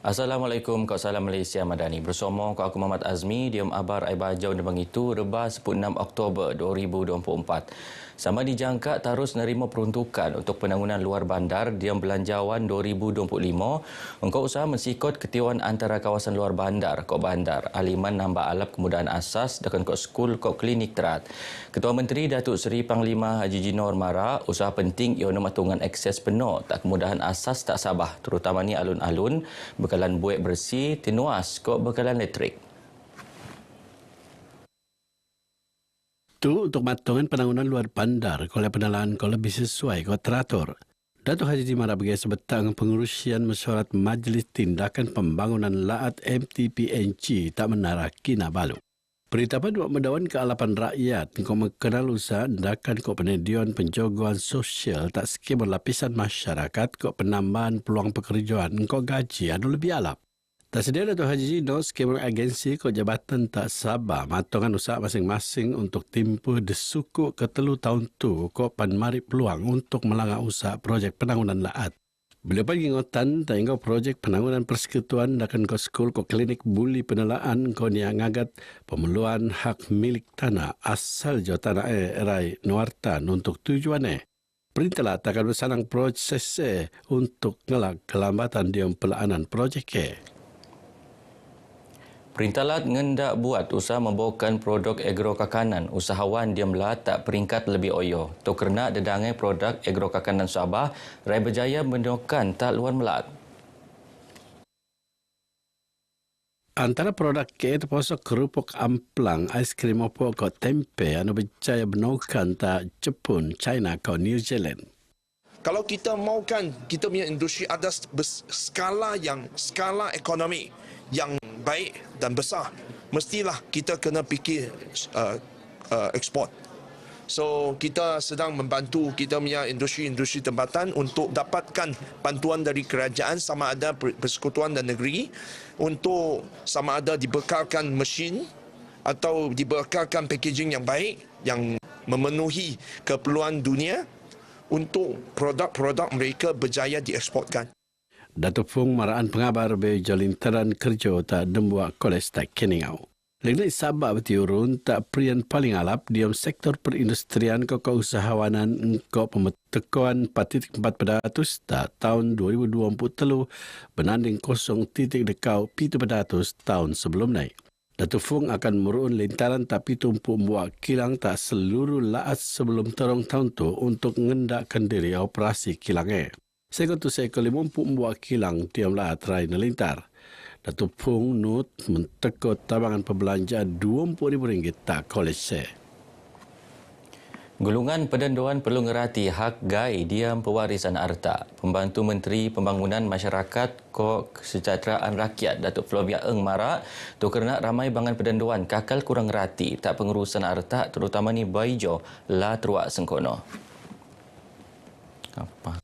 Assalamualaikum, kau salam Malaysia Madani. Bersama kau aku Muhammad Azmi, diam abar ai bajau nebang itu reba 16 Oktober 2024. Sama dijangka terus nerima peruntukan untuk penangunan luar bandar diam belanjawan 2025. Engkau usaha mensikot ketiauan antara kawasan luar bandar, kau bandar, aliman nambah alap kemudahan asas dengan kau skul kau klinik terat. Ketua Menteri Datuk Seri Panglima Haji Jinor Mara, usaha penting ia mematungan akses penuh tak kemudahan asas tak sabah, terutama ni alun-alun, bekalan buik bersih, tinuas kau bekalan elektrik. Itu untuk matungan penangunan luar bandar kalau penalaan kalau lebih sesuai kau teratur. Datuk Haji Mara bagi sebetang pengurusian mesyuarat Majlis Tindakan Pembangunan Laat MTPNG tak menara Kinabalu. Perintah dua mendawan kealapan rakyat kau mengenal usaha tindakan kau penedian penjagaan sosial tak skim lapisan masyarakat kau penambahan peluang pekerjaan kau gaji anu lebih alap. Tak sedia Datuk Haji Jinor skim agensi kau jabatan tak sabar matongan usaha masing-masing untuk timpu desuku ke 3 tahun tu kau panmari peluang untuk melanggar usaha projek penangunan laat. Bila pagi ngotan tak ingau projek penangunan persekutuan dakan kau skul kau klinik buli penelaan kau ni ngagat pemeluan hak milik tanah asal jauh tanah erai Nuartan untuk tujuan Perintahlah takkan bersanang proses untuk ngelak kelambatan diam pelaanan projek Perintah Lat ngendak buat usaha membawakan produk agrokakanan. Usahawan dia meletak peringkat lebih oyo. Tu kerana dedangai produk agrokakanan Sabah, Rai berjaya mendokan tak luar melat. Antara produk ke terpasok kerupuk amplang, aiskrim opo ko tempe anu berjaya menukan tak Jepun, China ko New Zealand. Kalau kita maukan kita punya industri ada skala ekonomi yang baik dan besar, mestilah kita kena fikir ekspor. So kita sedang membantu kita punya industri tempatan untuk dapatkan bantuan dari kerajaan sama ada persekutuan dan negeri untuk sama ada dibekalkan mesin atau dibekalkan packaging yang baik yang memenuhi keperluan dunia untuk produk-produk mereka berjaya dieksportkan. Datuk Fung maraan pengabar be jalintaran kerja tak dembuak kolej tak keningau. Legnai Sabah bertiurun tak prian paling alap diam sektor perindustrian ke keusahawanan ke pemetekoan 4.4% tak tahun 2023 benanding 0.7% tahun sebelum naik. Datuk Fung akan merun lintaran tapi tumpu buat kilang tak seluruh laat sebelum terong tahun tu untuk mengendakkan diri operasi kilangnya. Sekon tu sekon 50 buat kilang tiap laat rai nelintar. Datuk Fung nut mentekut tabangan perbelanjaan RM20,000 tak kolej Golongan Pedanduan perlu ngerati hak gai diam pewarisan harta. Pembantu Menteri Pembangunan Masyarakat Kesejahteraan Rakyat Datuk Flovia Eng Mara tu kerana ramai bangan pedanduan kakal kurang ngerati tak pengurusan harta terutama ni baijo la teruak sengkono. Apa?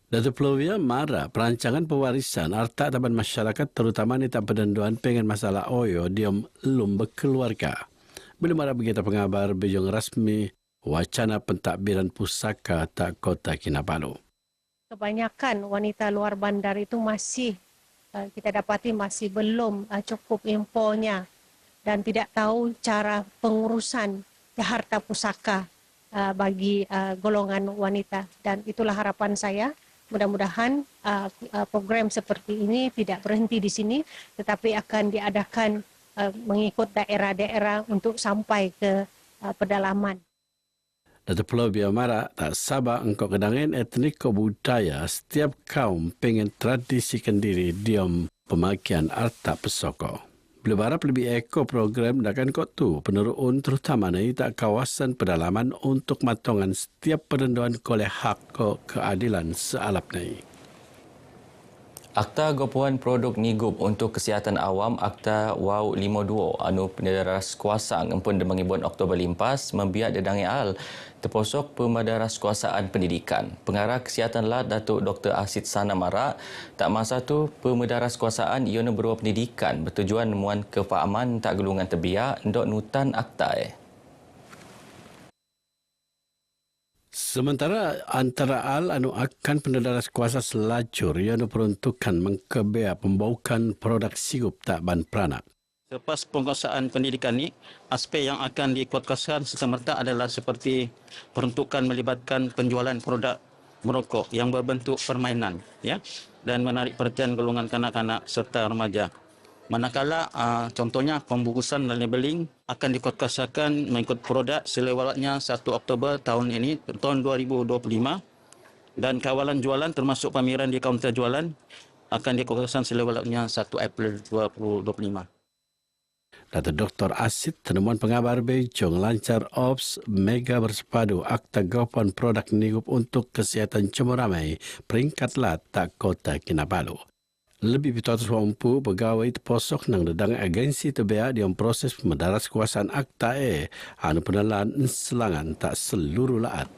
Datuk Flovia Mara perancangan pewarisan harta taban masyarakat terutama ni tak pedanduan pengen masalah oyo diam lum berkeluarga. Bila Mara begitu pengabar bejong rasmi wacana pentadbiran pusaka tak Kota Kinabalu. Kebanyakan wanita luar bandar itu masih kita dapati masih belum cukup infonya dan tidak tahu cara pengurusan harta pusaka bagi golongan wanita, dan itulah harapan saya. Mudah-mudahan program seperti ini tidak berhenti di sini tetapi akan diadakan mengikut daerah-daerah untuk sampai ke pedalaman. Datuk Flovia Mara tak sabar engkau kedangan etnik ko budaya setiap kaum pengen tradisikan diri diam pemakian harta pesoko. Bila harap lebih eko program dakan kau tu penerun terutama ni tak kawasan pedalaman untuk matongan setiap perenduan koleh hak ko keadilan sealap ni. Akta Gopuan Produk Nigup untuk Kesihatan Awam Akta WAU 52 anu pendedaras kuasa ngempun demangi bulan Oktober limpas membiak dedangi al terposok pemadaras kuasaan pendidikan. Pengarah Kesihatan Lat Datuk Dr. Asid Sana Mara tak masa tu pemadaras kuasaan iona berua pendidikan bertujuan nemuan kefahaman tak gelungan terbiak ndok nutan akta Sementara antara al anu akan pendedaras kuasa selacur yang diperuntukkan mengkebea pembaukan produk sirup tak ban peranak. Selepas penguasaan pendidikan ini, aspek yang akan dikuatkuasakan serta-merta adalah seperti peruntukan melibatkan penjualan produk merokok yang berbentuk permainan, ya, dan menarik perhatian golongan kanak-kanak serta remaja. Manakala contohnya pembungkusan dan labeling akan dikuatkuasakan mengikut produk selewatnya 1 Oktober tahun ini, tahun 2025, dan kawalan jualan termasuk pameran di kaunter jualan akan dikuatkuasakan selewatnya 1 April 2025. Datuk Dr. Asid, temuan pengabar Bejong lancar Ops Mega Bersepadu Akta Gaupan Produk Nirup untuk Kesihatan Cemuramai peringkat lat tak Kota Kinabalu. Lebih 700 mampu pegawai terposok nang dedang agensi terbea di proses pemendaras kuasaan akta anu penelan selangan tak seluruh laat.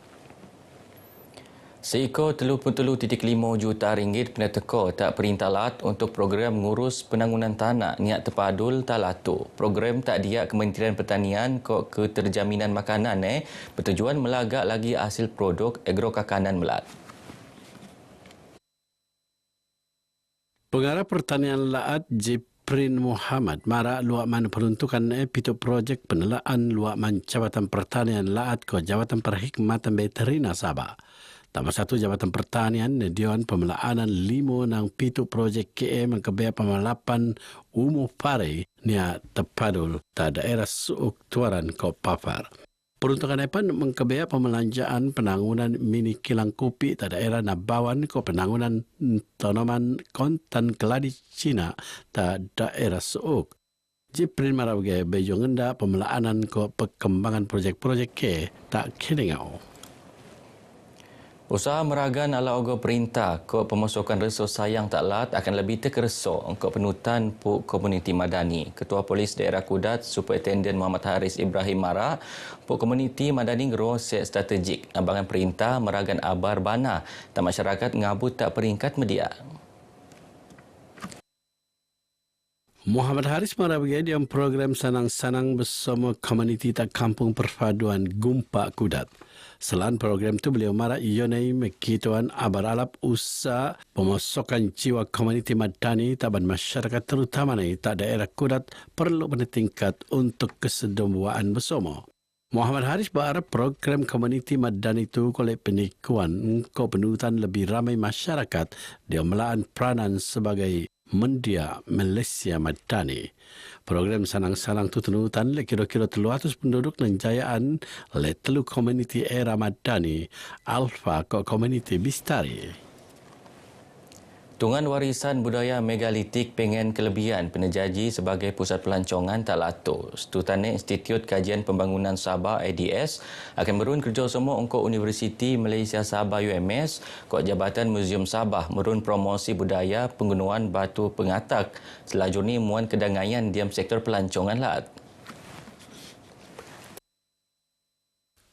Seekor 33.5 juta ringgit pena teko tak perintah lat untuk program ngurus penangunan tanah niat terpadul Talatu. Program tak diak Kementerian Pertanian kok Keterjaminan Makanan bertujuan melagak lagi hasil produk agrokakanan melat. Pengarah Pertanian Laat Jiprin Muhammad mara luakman peruntukan pitu projek penelaan luakman Jabatan Pertanian Laat ke Jabatan Perkhidmatan Veterina Sabah. Tambah satu Jabatan Pertanian Dewan Pemelaanan 5 nang pitu projek KM mengkebea pemelapan umuh pare nia tepadul ta daerah suuk tuaran ko papar. Peruntukan epan mengkebea pemelanjaan penangunan mini kilang kopi ta daerah Nabawan ko penangunan tanaman kontan keladi Cina ta daerah suuk. Jiprin marabge bejo ngenda pemelaanan ko perkembangan projek-projek ke tak kilingau. Usaha meragan ala ogo perintah ke pemasukan resos sayang tak lat akan lebih terkeresok untuk penutan Puk Komuniti Madani. Ketua Polis Daerah Kudat, Superintendent Muhammad Haris Ibrahim Mara, Puk Komuniti Madani ngeruang set strategik ambangan perintah meragan abar bana dan masyarakat ngabut tak peringkat media. Muhammad Haris marabge di program sanang-sanang bersama komuniti tak kampung perpaduan Gumpa Kudat. Selain program itu beliau marah ionai mekituan abar-alap usaha pemasukan jiwa komuniti Madani taban masyarakat terutama tak daerah Kudat perlu meningkat untuk kesedamuan bersama. Muhammad Haris berharap program komuniti Madani itu oleh penikuan ke penutan lebih ramai masyarakat dia melaan peranan sebagai mendia Malaysia Madani. Program sanang-sanang tu tenutan le kira-kira 300 penduduk dan jayaan le telu komuniti era Madani Alfa ke komuniti Bistari. Tungan warisan budaya megalitik pengen kelebihan penejaji sebagai pusat pelancongan tak lato. Setutane Institut Kajian Pembangunan Sabah IDS akan merun kerjasama untuk Universiti Malaysia Sabah UMS kod Jabatan Muzium Sabah merun promosi budaya penggunaan batu pengatak selajur ni muan kedangaian diam sektor pelancongan lat.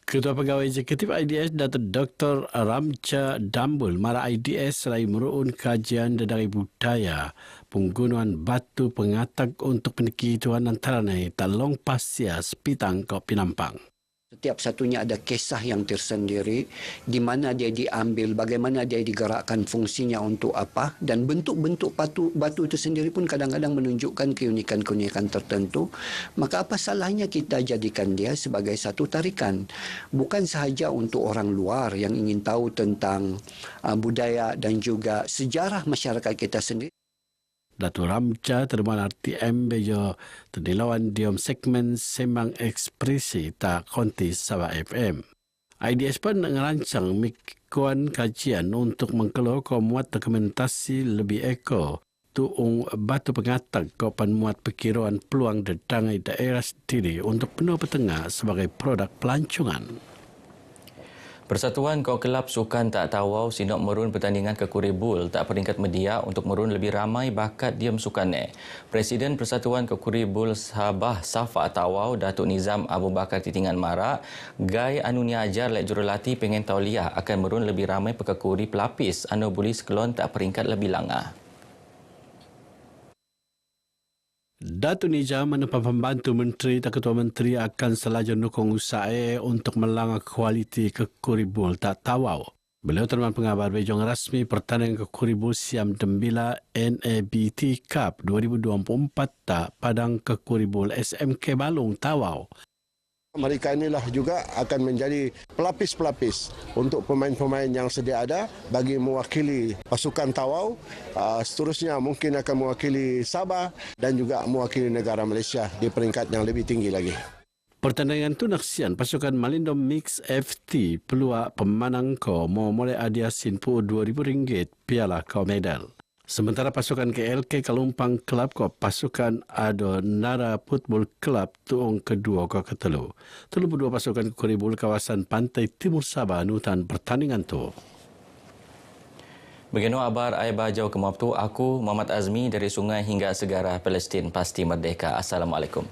Ketua Pegawai Eksekutif IDS Datuk Dr. Ramcha Dambul mara IDS serai meruun kajian dari budaya penggunaan batu pengatak untuk penikituan antaranya Talong Pasir Sepitang ke Pinampang. Setiap satunya ada kisah yang tersendiri, di mana dia diambil, bagaimana dia digerakkan, fungsinya untuk apa, dan bentuk-bentuk batu itu sendiri pun kadang-kadang menunjukkan keunikan-keunikan tertentu. Maka apa salahnya kita jadikan dia sebagai satu tarikan, bukan sahaja untuk orang luar yang ingin tahu tentang budaya dan juga sejarah masyarakat kita sendiri. Datuk Ramcha terima RTM bejo terdilawan diom segmen Sembang Ekspresi tak konti Sabah FM. IDS pun ngerancang mikuan kajian untuk mengkeluar muat dokumentasi lebih eko tuung batu pengatak kopan muat perkiraan peluang datangai daerah sendiri untuk penuh petengah sebagai produk pelancongan. Persatuan Kau Kelab Sukan Tak Tawau sinok merun pertandingan ke Kuribul tak peringkat media untuk merun lebih ramai bakat diam sukannya. Presiden Persatuan ke Kuribul Sabah Safa Tawau Datuk Nizam Abu Bakar Titingan Mara gai anu ni ajar lek jurulati pengen tauliah akan merun lebih ramai pekakuri pelapis anu buli sekelon tak peringkat lebih langah. Datuk Nija menempah pembantu menteri dan ketua menteri akan selaju mendukung usaha untuk melanggar kualiti kekuribul tak tawau. Beliau terima pengabar bejong rasmi pertandingan kekuribul Siam Dembila NABT Cup 2024 tak padang kekuribul SMK Balung tawau. Mereka inilah juga akan menjadi pelapis-pelapis untuk pemain-pemain yang sedia ada bagi mewakili pasukan Tawau. Seterusnya mungkin akan mewakili Sabah dan juga mewakili negara Malaysia di peringkat yang lebih tinggi lagi. Pertandingan tu naksian pasukan Malindo Mix FT peluang pemenang ko mau mulai hadiah Sinpu RM2,000 piala ko medal. Sementara pasukan KLK Kalumpang Club ko pasukan Ado Nara Football Club tuong kedua ko ketelu. 32 pasukan kekuribul kawasan pantai timur Sabah nutan pertandingan tu. Begini abar ai bajau kemap tu aku Muhammad Azmi dari Sungai hingga Segara Palestin pasti merdeka. Assalamualaikum.